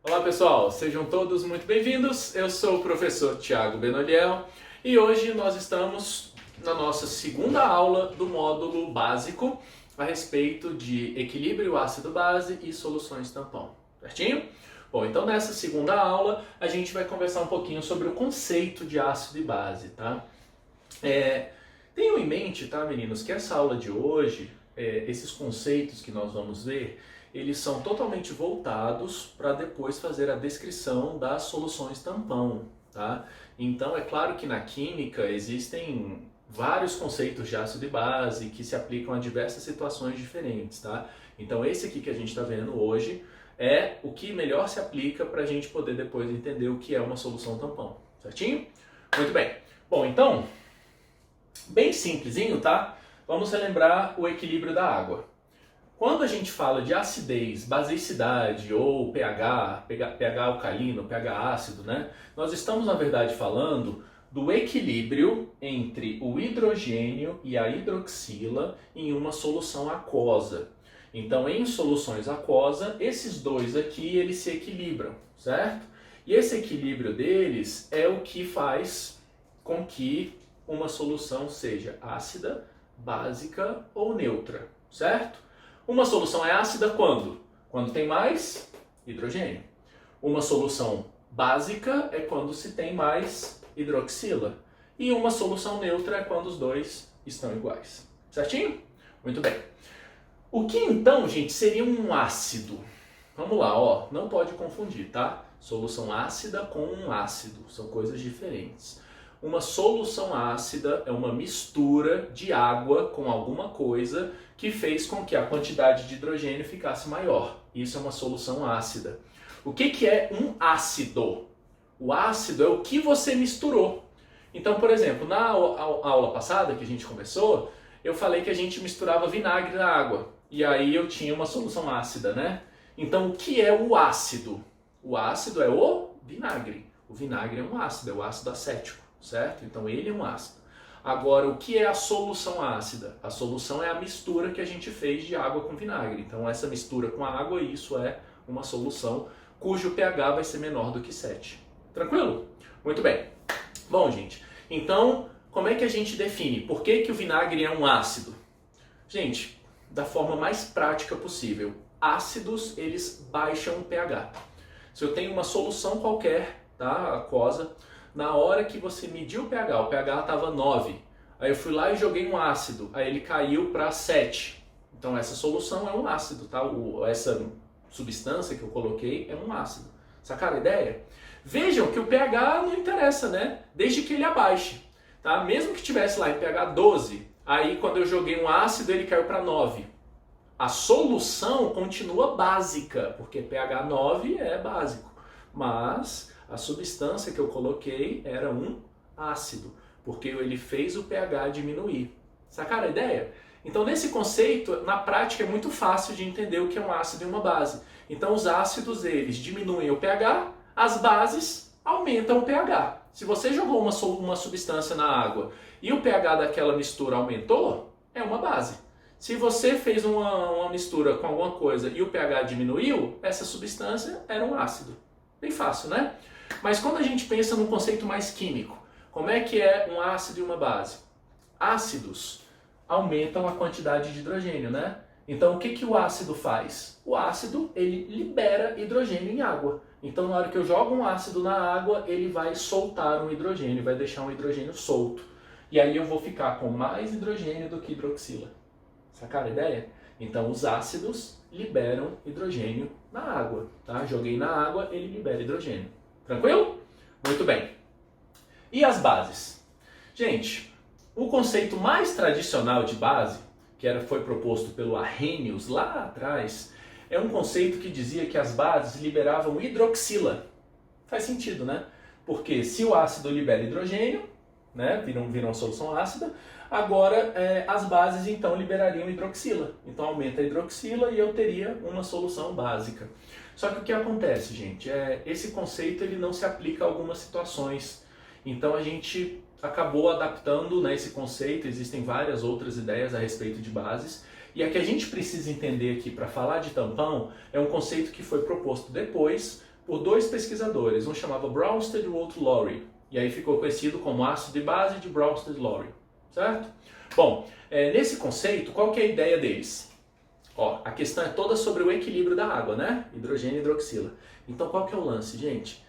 Olá pessoal, sejam todos muito bem-vindos. Eu sou o professor Thiago Benoliel e hoje nós estamos na nossa segunda aula do módulo básico a respeito de equilíbrio ácido-base e soluções tampão, certinho? Bom, então nessa segunda aula a gente vai conversar um pouquinho sobre o conceito de ácido e base, tá? Tenham em mente, tá, meninos, que essa aula de hoje, esses conceitos que nós vamos ver, eles são totalmente voltados para depois fazer a descrição das soluções tampão, tá? Então é claro que na química existem vários conceitos de ácido e base que se aplicam a diversas situações diferentes, tá? Então esse aqui que a gente está vendo hoje é o que melhor se aplica para a gente poder depois entender o que é uma solução tampão, certinho? Muito bem. Bom, então, bem simplesinho, tá? Vamos relembrar o equilíbrio da água. Quando a gente fala de acidez, baseicidade ou pH alcalino, pH ácido, né? Nós estamos, na verdade, falando do equilíbrio entre o hidrogênio e a hidroxila em uma solução aquosa. Então, em soluções aquosa, esses dois aqui, eles se equilibram, certo? E esse equilíbrio deles é o que faz com que uma solução seja ácida, básica ou neutra, certo? Uma solução é ácida quando? Quando tem mais hidrogênio. Uma solução básica é quando se tem mais hidroxila. E uma solução neutra é quando os dois estão iguais. Certinho? Muito bem. O que então, gente, seria um ácido? Vamos lá, ó, não pode confundir, tá? Solução ácida com um ácido, são coisas diferentes. Uma solução ácida é uma mistura de água com alguma coisa que fez com que a quantidade de hidrogênio ficasse maior. Isso é uma solução ácida. O que é um ácido? O ácido é o que você misturou. Então, por exemplo, na aula passada que a gente começou, eu falei que a gente misturava vinagre na água. E aí eu tinha uma solução ácida, né? Então, o que é o ácido? O ácido é o vinagre. O vinagre é um ácido, é o ácido acético, certo? Então, ele é um ácido. Agora, o que é a solução ácida? A solução é a mistura que a gente fez de água com vinagre. Então, essa mistura com a água, isso é uma solução cujo pH vai ser menor do que 7. Tranquilo? Muito bem. Bom, gente, então, como é que a gente define? Por que o vinagre é um ácido? Gente, da forma mais prática possível. Ácidos, eles baixam o pH. Se eu tenho uma solução qualquer, tá, aquosa, na hora que você mediu o pH estava 9. Aí eu fui lá e joguei um ácido, aí ele caiu para 7. Então essa solução é um ácido, tá? Essa substância que eu coloquei é um ácido. Sacaram a ideia? Vejam que o pH não interessa, né? Desde que ele abaixe, tá? Mesmo que tivesse lá em pH 12, aí quando eu joguei um ácido ele caiu para 9. A solução continua básica, porque pH 9 é básico, mas a substância que eu coloquei era um ácido, porque ele fez o pH diminuir. Sacaram a ideia? Então, nesse conceito, na prática é muito fácil de entender o que é um ácido e uma base. Então, os ácidos, eles diminuem o pH, as bases aumentam o pH. Se você jogou uma substância na água e o pH daquela mistura aumentou, é uma base. Se você fez uma mistura com alguma coisa e o pH diminuiu, essa substância era um ácido. Bem fácil, né? Mas quando a gente pensa num conceito mais químico, como é que é um ácido e uma base? Ácidos aumentam a quantidade de hidrogênio, né? Então o que o ácido faz? O ácido, ele libera hidrogênio em água. Então na hora que eu jogo um ácido na água, ele vai soltar um hidrogênio, vai deixar um hidrogênio solto. E aí eu vou ficar com mais hidrogênio do que hidroxila. Sacaram a ideia? Então os ácidos liberam hidrogênio na água, tá? Joguei na água, ele libera hidrogênio. Tranquilo? Muito bem. E as bases? Gente, o conceito mais tradicional de base, que foi proposto pelo Arrhenius lá atrás, é um conceito que dizia que as bases liberavam hidroxila. Faz sentido, né? Porque se o ácido libera hidrogênio, né, vira uma solução ácida, agora as bases então liberariam hidroxila. Então aumenta a hidroxila e eu teria uma solução básica. Só que o que acontece, gente, esse conceito ele não se aplica a algumas situações. Então a gente acabou adaptando, né, esse conceito, existem várias outras ideias a respeito de bases, e a que a gente precisa entender aqui para falar de tampão é um conceito que foi proposto depois por dois pesquisadores, um chamava Bronsted e o outro Lowry. E aí ficou conhecido como ácido de base de Bronsted-Lowry, certo? Bom, nesse conceito, qual que é a ideia deles? Ó, a questão é toda sobre o equilíbrio da água, né? Hidrogênio e hidroxila. Então qual que é o lance, gente?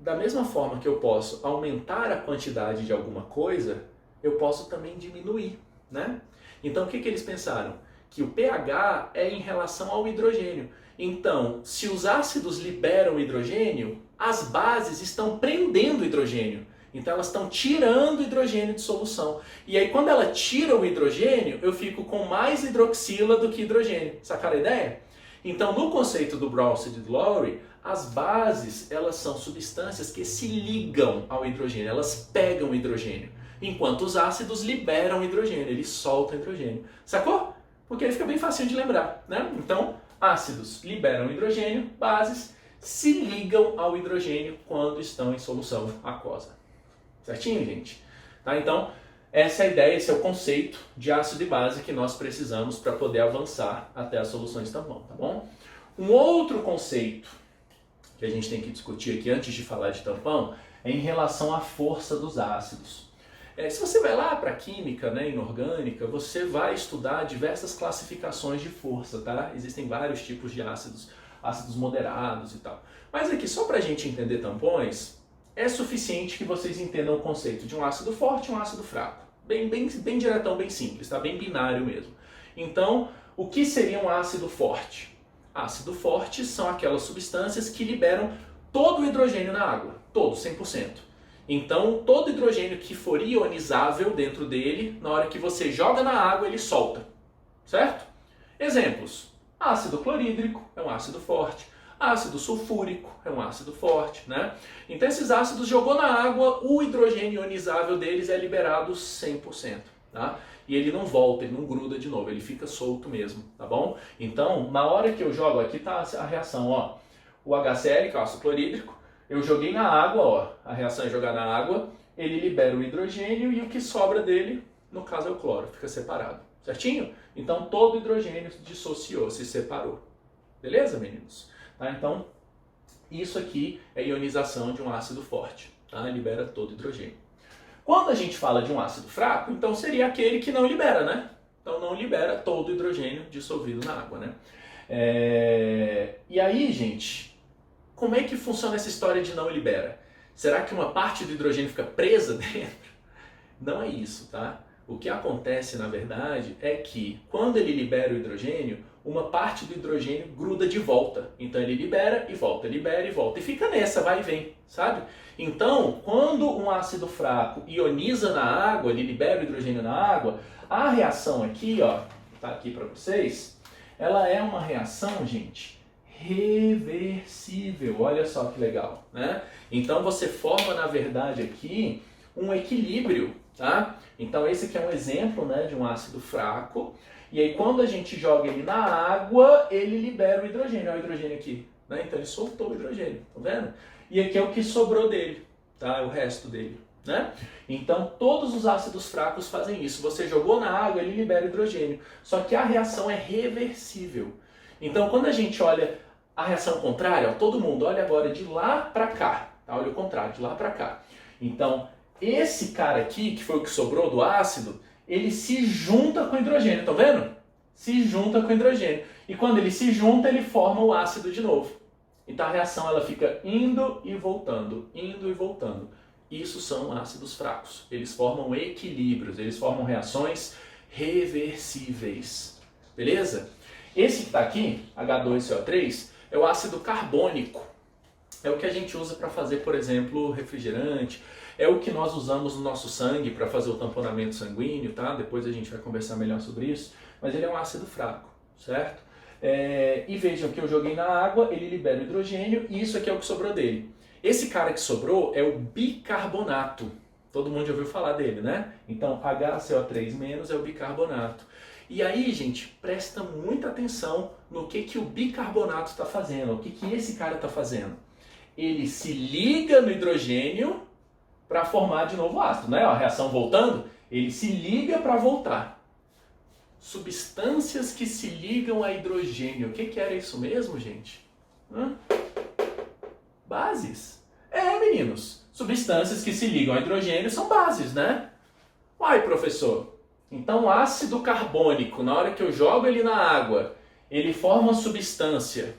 Da mesma forma que eu posso aumentar a quantidade de alguma coisa, eu posso também diminuir, né? Então o que que eles pensaram? Que o pH é em relação ao hidrogênio. Então, se os ácidos liberam hidrogênio, as bases estão prendendo hidrogênio. Então elas estão tirando hidrogênio de solução. E aí quando ela tira o hidrogênio, eu fico com mais hidroxila do que hidrogênio. Sacaram a ideia? Então no conceito do Bronsted e do Lowry, as bases elas são substâncias que se ligam ao hidrogênio, elas pegam hidrogênio. Enquanto os ácidos liberam hidrogênio, eles soltam hidrogênio. Sacou? Porque aí fica bem fácil de lembrar, né? Então, ácidos liberam hidrogênio, bases se ligam ao hidrogênio quando estão em solução aquosa. Certinho, gente? Tá? Então, essa é a ideia, esse é o conceito de ácido e base que nós precisamos para poder avançar até as soluções tampão, tá bom? Um outro conceito que a gente tem que discutir aqui antes de falar de tampão é em relação à força dos ácidos. Se você vai lá para a química, né, inorgânica, você vai estudar diversas classificações de força, tá? Existem vários tipos de ácidos, ácidos moderados e tal. Mas aqui, só para a gente entender tampões, é suficiente que vocês entendam o conceito de um ácido forte e um ácido fraco. Bem diretão, bem simples, tá? Bem binário mesmo. Então, o que seria um ácido forte? Ácido forte são aquelas substâncias que liberam todo o hidrogênio na água, todo, 100%. Então, todo hidrogênio que for ionizável dentro dele, na hora que você joga na água, ele solta, certo? Exemplos: ácido clorídrico é um ácido forte, ácido sulfúrico é um ácido forte, né? Então, esses ácidos jogou na água, o hidrogênio ionizável deles é liberado 100%, tá? E ele não volta, ele não gruda de novo, ele fica solto mesmo, tá bom? Então, na hora que eu jogo, aqui tá a reação, ó, o HCl, que é o ácido clorídrico, eu joguei na água, ó, a reação é jogar na água, ele libera o hidrogênio e o que sobra dele, no caso é o cloro, fica separado, certinho? Então todo o hidrogênio dissociou, se separou. Beleza, meninos? Tá? Então, isso aqui é ionização de um ácido forte, tá? Libera todo o hidrogênio. Quando a gente fala de um ácido fraco, então seria aquele que não libera, né? Então não libera todo o hidrogênio dissolvido na água, né? E aí, gente, como é que funciona essa história de não libera? Será que uma parte do hidrogênio fica presa dentro? Não é isso, tá? O que acontece, na verdade, é que quando ele libera o hidrogênio, uma parte do hidrogênio gruda de volta. Então ele libera e volta, libera e volta. E fica nessa, vai e vem, sabe? Então, quando um ácido fraco ioniza na água, ele libera o hidrogênio na água, a reação aqui, ó, tá aqui para vocês, ela é uma reação, gente, reversível. Olha só que legal, né? Então você forma, na verdade, aqui um equilíbrio, tá? Então esse aqui é um exemplo, né, de um ácido fraco. E aí quando a gente joga ele na água, ele libera o hidrogênio. Olha o hidrogênio aqui, né? Então ele soltou o hidrogênio, tá vendo? E aqui é o que sobrou dele, tá? É o resto dele, né? Então todos os ácidos fracos fazem isso. Você jogou na água, ele libera o hidrogênio. Só que a reação é reversível. Então quando a gente olha a reação contrária, ó, todo mundo olha agora de lá para cá, tá? Olha o contrário, de lá para cá. Então esse cara aqui, que foi o que sobrou do ácido, ele se junta com o hidrogênio, tá vendo? Se junta com o hidrogênio. E quando ele se junta, ele forma o ácido de novo. Então a reação ela fica indo e voltando, indo e voltando. Isso são ácidos fracos. Eles formam equilíbrios, eles formam reações reversíveis. Beleza? Esse que está aqui, H2CO3, é o ácido carbônico. É o que a gente usa para fazer, por exemplo, refrigerante. É o que nós usamos no nosso sangue para fazer o tamponamento sanguíneo, tá? Depois a gente vai conversar melhor sobre isso. Mas ele é um ácido fraco, certo? E vejam que eu joguei na água, ele libera o hidrogênio e isso aqui é o que sobrou dele. Esse cara que sobrou é o bicarbonato. Todo mundo já ouviu falar dele, né? Então, HCO3- é o bicarbonato. E aí, gente, presta muita atenção no que o bicarbonato está fazendo, o que esse cara está fazendo. Ele se liga no hidrogênio para formar de novo o ácido, né? A reação voltando, ele se liga para voltar. Substâncias que se ligam a hidrogênio. O que era isso mesmo, gente? Bases? É, meninos. Substâncias que se ligam ao hidrogênio são bases, né? Uai, professor. Então, ácido carbônico, na hora que eu jogo ele na água, ele forma uma substância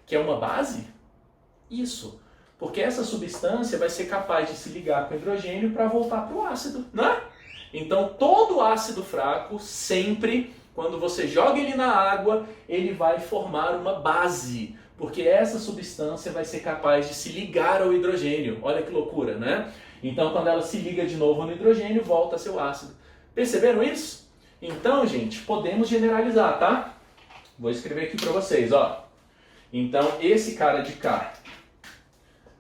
que é uma base? Isso. Porque essa substância vai ser capaz de se ligar com o hidrogênio para voltar para o ácido, né? Então, todo ácido fraco, sempre, quando você joga ele na água, ele vai formar uma base. Porque essa substância vai ser capaz de se ligar ao hidrogênio. Olha que loucura, né? Então, quando ela se liga de novo no hidrogênio, volta a ser o ácido. Perceberam isso? Então, gente, podemos generalizar, tá? Vou escrever aqui para vocês, ó. Então, esse cara de cá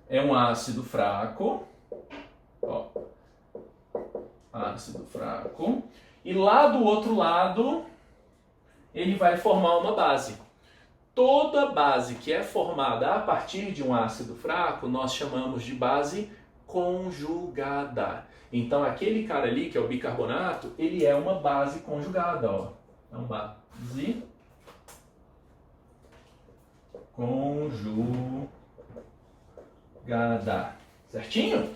é um ácido fraco. Ó. Ácido fraco. E lá do outro lado, ele vai formar uma base. Toda base que é formada a partir de um ácido fraco, nós chamamos de base conjugada. Então, aquele cara ali, que é o bicarbonato, ele é uma base conjugada, ó. É uma base conjugada. Certinho?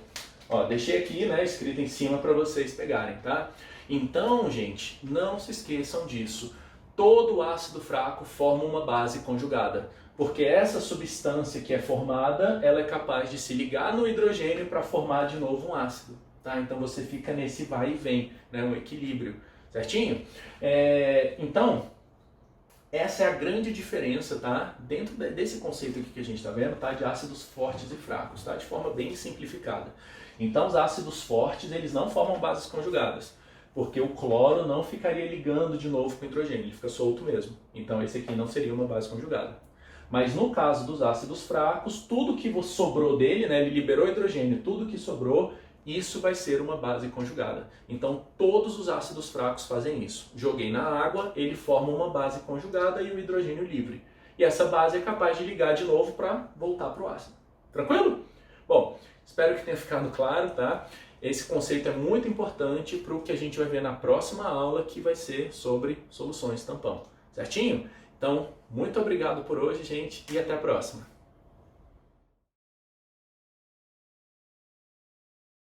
Ó, deixei aqui, né, escrito em cima para vocês pegarem, tá? Então, gente, não se esqueçam disso. Todo ácido fraco forma uma base conjugada, porque essa substância que é formada, ela é capaz de se ligar no hidrogênio para formar de novo um ácido, tá? Então você fica nesse vai e vem, né, um equilíbrio, certinho? Então, essa é a grande diferença, tá? Dentro desse conceito aqui que a gente está vendo, tá? De ácidos fortes e fracos, tá? De forma bem simplificada. Então, os ácidos fortes, eles não formam bases conjugadas, porque o cloro não ficaria ligando de novo com o hidrogênio, ele fica solto mesmo. Então esse aqui não seria uma base conjugada. Mas no caso dos ácidos fracos, tudo que sobrou dele, né, ele liberou hidrogênio, tudo que sobrou, isso vai ser uma base conjugada. Então todos os ácidos fracos fazem isso. Joguei na água, ele forma uma base conjugada e o hidrogênio livre. E essa base é capaz de ligar de novo para voltar para o ácido. Tranquilo? Bom, espero que tenha ficado claro, tá? Esse conceito é muito importante para o que a gente vai ver na próxima aula, que vai ser sobre soluções tampão. Certinho? Então, muito obrigado por hoje, gente, e até a próxima.